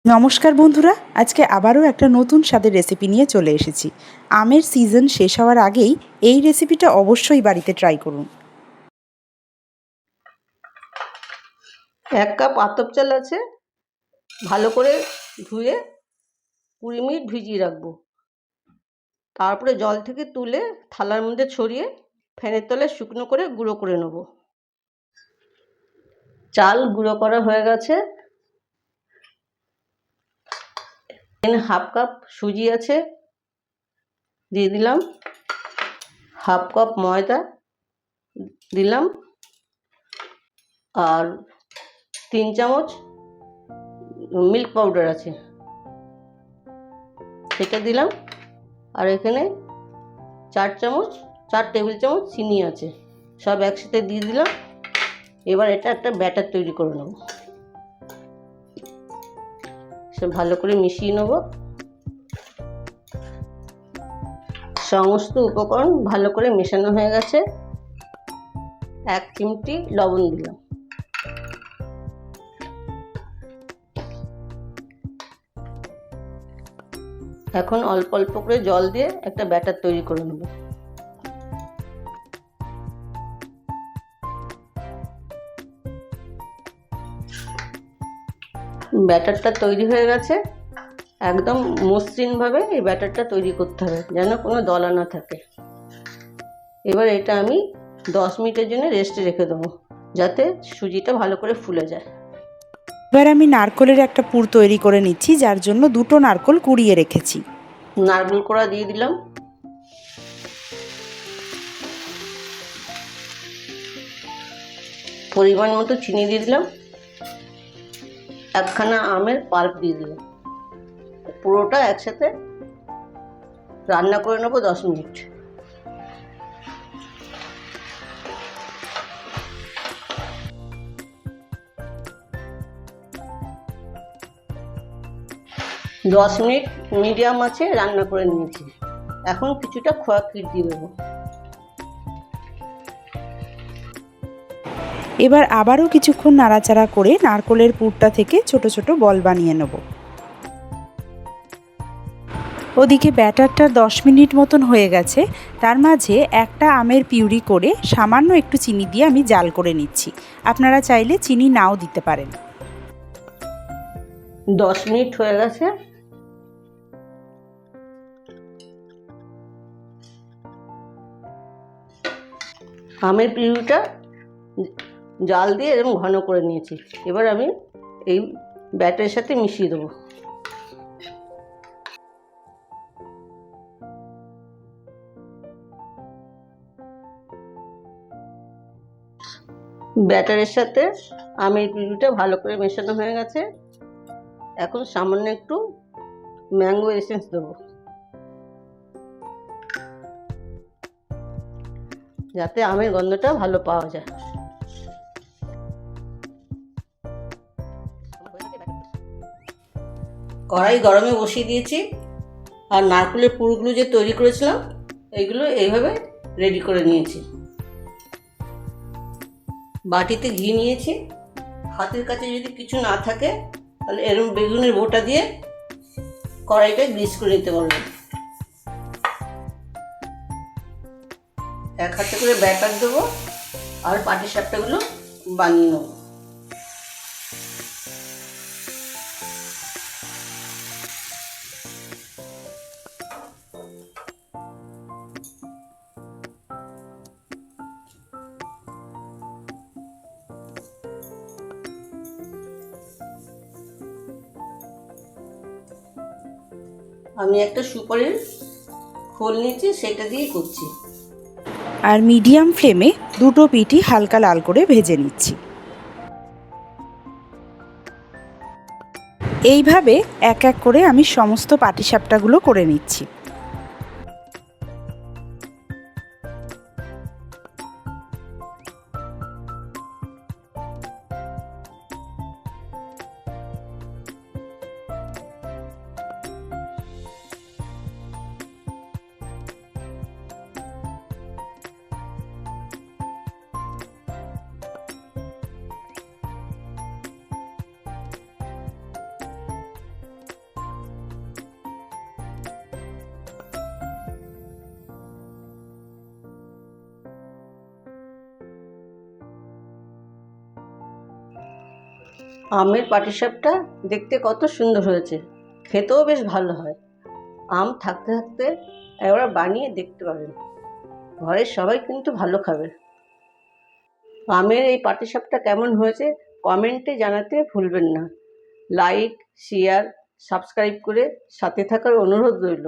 নমস্কার বন্ধুরা, আজকে আবারও একটা নতুন স্বাদের রেসিপি নিয়ে চলে এসেছি। আমের সিজন শেষ হওয়ার আগেই এই রেসিপিটা অবশ্যই বাড়িতে ট্রাই করুন। 1 কাপ আতপ চাল আছে, ভালো করে ধুয়ে 20 মিনিট ভিজিয়ে রাখবো। তারপরে জল থেকে তুলে থালার মধ্যে ছড়িয়ে ফ্যানের তলায় শুকনো করে গুঁড়ো করে নেব। চাল গুঁড়ো করা হয়ে গেছে। এখানে হাফ কাপ সুজি আছে, দিয়ে দিলাম। হাফ কাপ ময়দা দিলাম, আর 3 চামচ মিল্ক পাউডার আছে সেটা দিলাম। আর এখানে 4 টেবিল চামচ চিনি আছে, সব একসাথে দিয়ে দিলাম। এবার এটা একটা ব্যাটার তৈরি করে নেব। সব ভালো করে মিশিয়ে নেব। সমস্ত উপকরণ ভালো করে মেশানো হয়ে গেছে। 1 চিমটি লবণ দিলাম। এখন অল্প অল্প করে জল দিয়ে একটা ব্যাটার তৈরি করে নেব। ব্যাটারটা তৈরি হয়ে গেছে। একদম মসৃণভাবে এই ব্যাটারটা তৈরি করতে হবে, যেন কোনো দলা না থাকে। এবার এটা আমি 10 মিনিটের জন্য রেস্টে রেখে দেবো, যাতে সুজিটা ভালো করে ফুলে যায়। এবার আমি নারকেলের একটা পুর তৈরি করে নিচ্ছি, যার জন্য 2টো নারকেল কুড়িয়ে রেখেছি। নারকেল কোড়া দিয়ে দিলাম। পরিমাণ মতো চিনি দিয়ে দিলাম। একখানা আমের পাল্প দিয়ে দিলাম। পুরোটা একসাথে রান্না করে নেবো 10 মিনিট। দশ মিনিট মিডিয়াম আছে রান্না করে নিয়েছি। এখন কিছুটা খোয়া ক্ষীর দিয়ে দেবো। এবার আবারও কিছুক্ষণ নাড়াচাড়া করে নারকেলের পুরটা থেকে ছোট ছোট বল বানিয়ে নেব। ওদিকে ব্যাটারটা 10 মিনিট মতন হয়ে গেছে। তার মাঝে একটা আমের পিউরি করে সামান্য একটু চিনি দিয়ে আমি জাল করে নিচ্ছি। আপনারা চাইলে চিনি নাও দিতে পারেন। 10 মিনিট হয়ে গেছে। আমের পিউরিটা জাল দিয়ে এরকম ঘন করে নিয়েছি। এবার আমি এই ব্যাটারের সাথে মিশিয়ে দেবো। ব্যাটারের সাথে আমের পিউরিটা ভালো করে মেশানো হয়ে গেছে। এখন সামান্য একটু ম্যাঙ্গো এসেন্স দেবো, যাতে আমের গন্ধটা ভালো পাওয়া যায়। কড়াই গরমে বসিয়ে দিয়েছি, আর নারকেলের পুরগুলো যে তৈরি করেছিলাম এইগুলো এইভাবে রেডি করে নিয়েছি। বাটিতে ঘি নিয়েছি। হাতের কাছে যদি কিছু না থাকে তাহলে এরকম বেগুনের বোটা দিয়ে কড়াইটা গ্রিস করে নিতে পারবেন। এক হাতে করে ব্যাটার দেবো, আর পাটিসাপটাগুলো বানিয়ে নেব। আমি একটা সুপারির খোল নিয়েছি, সেটা দিয়ে করছি। আর মিডিয়াম ফ্লেমে 2টো পিঠই হালকা লাল করে ভেজে নিচ্ছি। এইভাবে এক এক করে আমি সমস্ত পাটিসাপটাগুলো করে নিচ্ছি। আমের পাটিসাপটা দেখতে কত সুন্দর হয়েছে, খেতেও বেশ ভালো হয়। আম থাকতে থাকতে একবার বানিয়ে দেখতে পারেন, ঘরের সবাই কিন্তু ভালো খাবে। আমের এই পাটিসাপটা কেমন হয়েছে কমেন্টে জানাতে ভুলবেন না। লাইক, শেয়ার, সাবস্ক্রাইব করে সাথে থাকার অনুরোধ রইল।